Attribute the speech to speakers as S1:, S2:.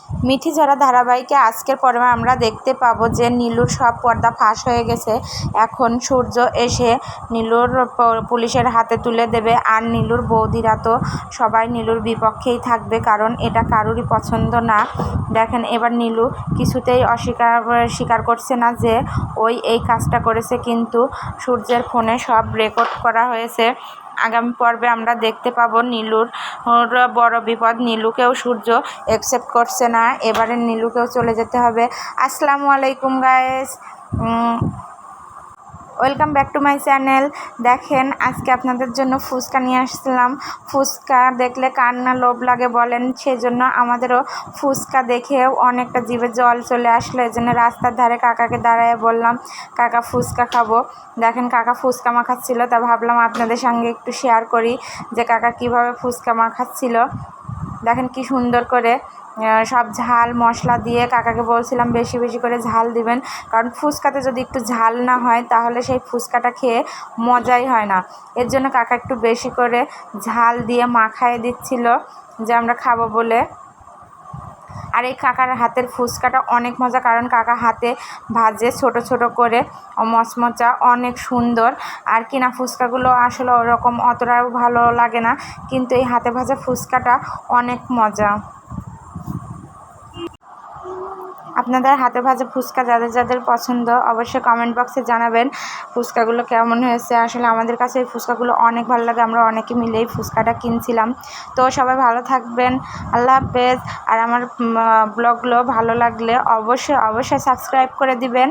S1: মিঠি ঝরা ধারাবাহিকে আজকের পর্বে আমরা দেখতে পাবো যে নীলুর সব পর্দা ফাঁস হয়ে গেছে। এখন সূর্য এসে নীলুর পুলিশের হাতে তুলে দেবে। আর নীলুর বৌদিরা তো সবাই নীলুর বিপক্ষেই থাকবে, কারণ এটা কারুরই পছন্দ না। দেখেন এবার নীলু কিছুতেই স্বীকার করছে না যে ওই এই কাজটা করেছে, কিন্তু সূর্যের ফোনে সব রেকর্ড করা হয়েছে। আগামী পর্বে আমরা দেখতে পাবো নীলুর বড় বিপদ। নীলুকেও সূর্য অ্যাকসেপ্ট করছে না, এবারে নীলুকেও চলে যেতে হবে। আসসালামু আলাইকুম guys, welcome back to my channel. দেখেন আজকে আপনাদের জন্য ফুচকা নিয়ে আসলাম। ফুচকা দেখলে কার না লোভ লাগে বলেন, সেজন্য আমাদেরও ফুচকা দেখেও অনেকটা জিভে জল চলে আসলো। এই জন্য রাস্তার ধারে কাকাকে দাঁড়ায় বললাম, কাকা ফুচকা খাবো। দেখেন কাকা ফুচকা মাখাচ্ছিল, তা ভাবলাম আপনাদের সঙ্গে একটু শেয়ার করি যে কাকা কীভাবে ফুচকা মাখাচ্ছিল। দেখেন কি সুন্দর করে সব ঝাল মশলা দিয়ে, কাকাকে বলছিলাম বেশি বেশি করে ঝাল দিবেন, কারণ ফুচকাতে যদি একটু ঝাল না হয় তাহলে সেই ফুচকাটা খেয়ে মজাই হয় না। এর জন্য কাকা একটু বেশি করে ঝাল দিয়ে মাখায় দিচ্ছিল যে আমরা খাবো বলে। আর এই কাকার হাতের ফুচকাটা অনেক মজা, কারণ কাকা হাতে ভাজে ছোট ছোট করে, মচমচা অনেক সুন্দর। আর কিনা ফুচকাগুলো আসলে ওরকম অতটাও ভালো লাগে না, কিন্তু এই হাতে ভাজা ফুচকাটা অনেক মজা। আপনাদের হাতে ভাজা ফুচকা যাদের যাদের পছন্দ অবশ্যই কমেন্ট বক্সে জানাবেন ফুচকাগুলো কেমন হয়েছে। আসলে আমাদের কাছে এই ফুচকাগুলো অনেক ভালো লাগে, আমরা অনেকে মিলে এই ফুচকাটা কিনছিলাম। তো সবাই ভালো থাকবেন, আল্লাহ হাফেজ। আর আমার ব্লগগুলো ভালো লাগলে অবশ্যই সাবস্ক্রাইব করে দিবেন।